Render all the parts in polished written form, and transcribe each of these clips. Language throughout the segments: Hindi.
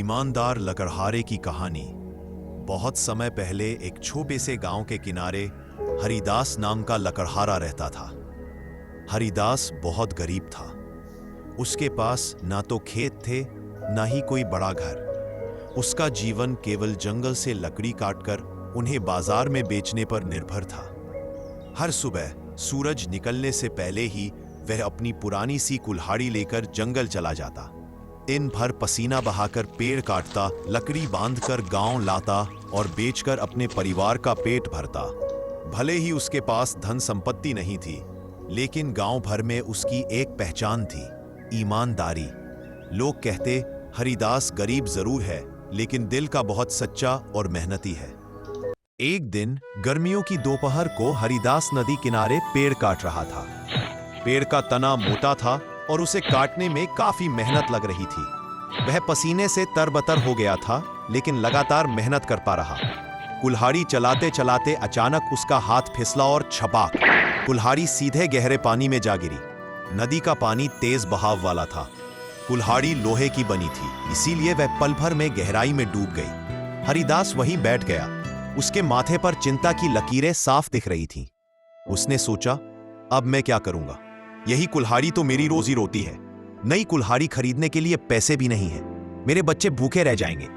ईमानदार लकड़हारे की कहानी। बहुत समय पहले एक छोटे से गांव के किनारे हरिदास नाम का लकड़हारा रहता था। हरिदास बहुत गरीब था। उसके पास ना तो खेत थे ना ही कोई बड़ा घर। उसका जीवन केवल जंगल से लकड़ी काटकर उन्हें बाजार में बेचने पर निर्भर था। हर सुबह सूरज निकलने से पहले ही वह अपनी पुरानी सी कुल्हाड़ी लेकर जंगल चला जाता। दिन भर पसीना बहाकर पेड़ काटता, लकड़ी बांधकर गांव लाता और बेचकर अपने परिवार का पेट भरता। भले ही उसके पास धन संपत्ति नहीं थी, लेकिन गांव भर में उसकी एक पहचान थी, ईमानदारी। लोग कहते, हरिदास गरीब जरूर है, लेकिन दिल का बहुत सच्चा और मेहनती है। एक दिन गर्मियों की दोपहर को हरिदास नदी किनारे पेड़ काट रहा था। पेड़ का तना मोटा था और उसे काटने में काफी मेहनत लग रही थी। वह पसीने से तरबतर हो गया था, लेकिन लगातार मेहनत करता रहा। कुल्हाड़ी चलाते चलाते अचानक उसका हाथ फिसला और छपाक, कुल्हाड़ी सीधे गहरे पानी में जा गिरी। नदी का पानी तेज बहाव वाला था। कुल्हाड़ी लोहे की बनी थी, इसीलिए वह पल भर में गहराई में डूब गई। हरिदास वहीं बैठ गया। उसके माथे पर चिंता की लकीरें साफ दिख रही थीं। उसने सोचा, अब मैं क्या करूंगा? यही कुल्हाड़ी तो मेरी रोजी रोटी है। नई कुल्हाड़ी खरीदने के लिए पैसे भी नहीं है। मेरे बच्चे भूखे रह जाएंगे।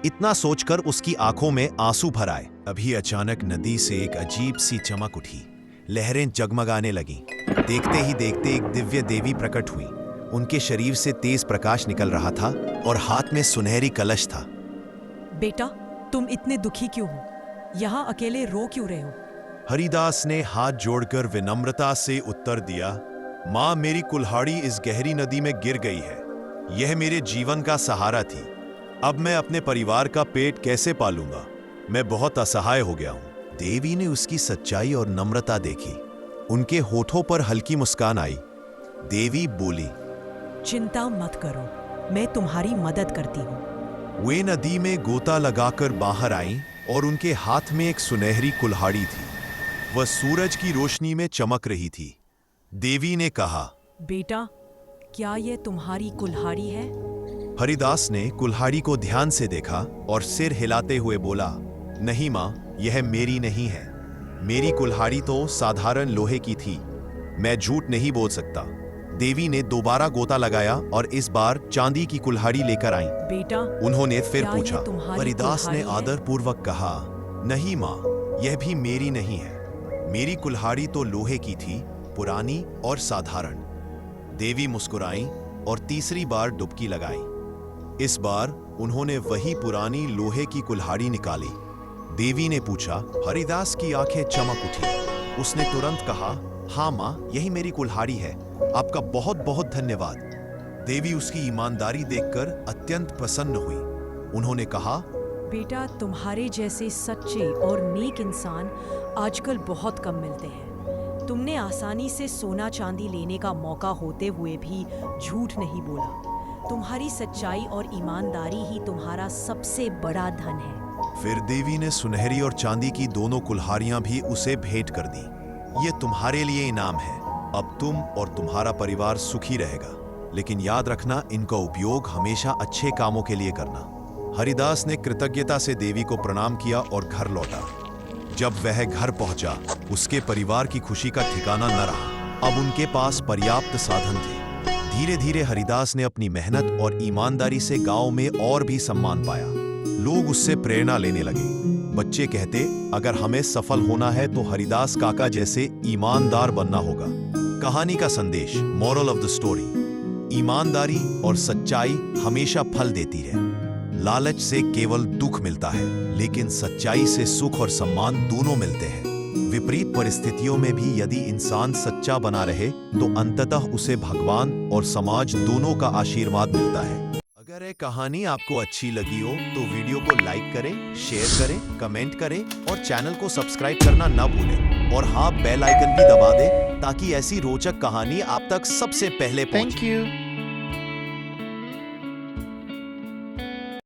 इतना सोचकर उसकी आंखों में आंसू भर आए। अभी अचानक नदी से एक अजीब सी चमक उठी। लहरें जगमगाने लगीं। देखते ही देखते एक दिव्य देवी प्रकट हुई। उनके शरीर से तेज प्रकाश निकल रहा था और हाथ में सुनहरी कलश था। बेटा, तुम इतने दुखी क्यों हो? यहाँ अकेले रो क्यों रहे हो? हरिदास ने हाथ जोड़कर विनम्रता से उत्तर दिया, माँ, मेरी कुल्हाड़ी इस गहरी नदी में गिर गई है। यह मेरे जीवन का सहारा थी। अब मैं अपने परिवार का पेट कैसे पालूंगा? मैं बहुत असहाय हो गया हूं। देवी ने उसकी सच्चाई और नम्रता देखी। उनके होठों पर हल्की मुस्कान आई। देवी बोली, चिंता मत करो, मैं तुम्हारी मदद करती हूँ। वे नदी में गोता लगाकर बाहर आईं और उनके हाथ में एक सुनहरी कुल्हाड़ी थी। वह सूरज की रोशनी में चमक रही थी। देवी ने कहा, बेटा, क्या यह तुम्हारी कुल्हाड़ी है? हरिदास ने कुल्हाड़ी को ध्यान से देखा और सिर हिलाते हुए बोला, नहीं माँ, यह मेरी नहीं है। मेरी कुल्हाड़ी तो साधारण लोहे की थी। मैं झूठ नहीं बोल सकता। देवी ने दोबारा गोता लगाया और इस बार चांदी की कुल्हाड़ी लेकर आई। बेटा, उन्होंने फिर क्या पूछा। ये तुम्हारी हरिदास ने कुल्हाड़ी है? आदरपूर्वक कहा, नहीं माँ, यह भी मेरी नहीं है। मेरी कुल्हाड़ी तो लोहे की थी, पुरानी और साधारण। देवी मुस्कुराई और तीसरी बार डुबकी लगाई। इस बार उन्होंने वही पुरानी लोहे की कुल्हाड़ी निकाली। देवी ने पूछा। हरिदास की आंखें चमक उठी। उसने तुरंत कहा, हाँ माँ, यही मेरी कुल्हाड़ी है। आपका बहुत बहुत धन्यवाद। देवी उसकी ईमानदारी देखकर अत्यंत प्रसन्न हुई। उन्होंने कहा, बेटा, तुम्हारे जैसे सच्चे और नेक इंसान आजकल बहुत कम मिलते हैं। तुमने आसानी से सोना चांदी लेने का मौका होते हुए भी झूठ नहीं बोला। तुम्हारी सच्चाई और ईमानदारी ही तुम्हारा सबसे बड़ा धन है। फिर देवी ने सुनहरी और चांदी की दोनों कुल्हाड़ियां भी उसे भेंट कर दी। ये तुम्हारे लिए इनाम है। अब तुम और तुम्हारा परिवार सुखी रहेगा, लेकिन याद रखना, इनका उपयोग हमेशा अच्छे कामों के लिए करना। हरिदास ने कृतज्ञता से देवी को प्रणाम किया और घर लौटा। जब वह घर पहुंचा, उसके परिवार की खुशी का ठिकाना न रहा। अब उनके पास पर्याप्त साधन थे। धीरे धीरे हरिदास ने अपनी मेहनत और ईमानदारी से गांव में और भी सम्मान पाया। लोग उससे प्रेरणा लेने लगे। बच्चे कहते, अगर हमें सफल होना है तो हरिदास काका जैसे ईमानदार बनना होगा। कहानी का संदेश, मोरल ऑफ द स्टोरी, ईमानदारी और सच्चाई हमेशा फल देती है। लालच से केवल दुख मिलता है, लेकिन सच्चाई से सुख और सम्मान दोनों मिलते हैं। विपरीत परिस्थितियों में भी यदि इंसान सच्चा बना रहे तो अंततः उसे भगवान और समाज दोनों का आशीर्वाद मिलता है। अगर ये कहानी आपको अच्छी लगी हो तो वीडियो को लाइक करें, शेयर करें, कमेंट करें और चैनल को सब्सक्राइब करना ना भूलें। और हाँ, बेल आइकन भी दबा दें ताकि ऐसी रोचक कहानी आप तक सबसे पहले पहुंचे। Thank you.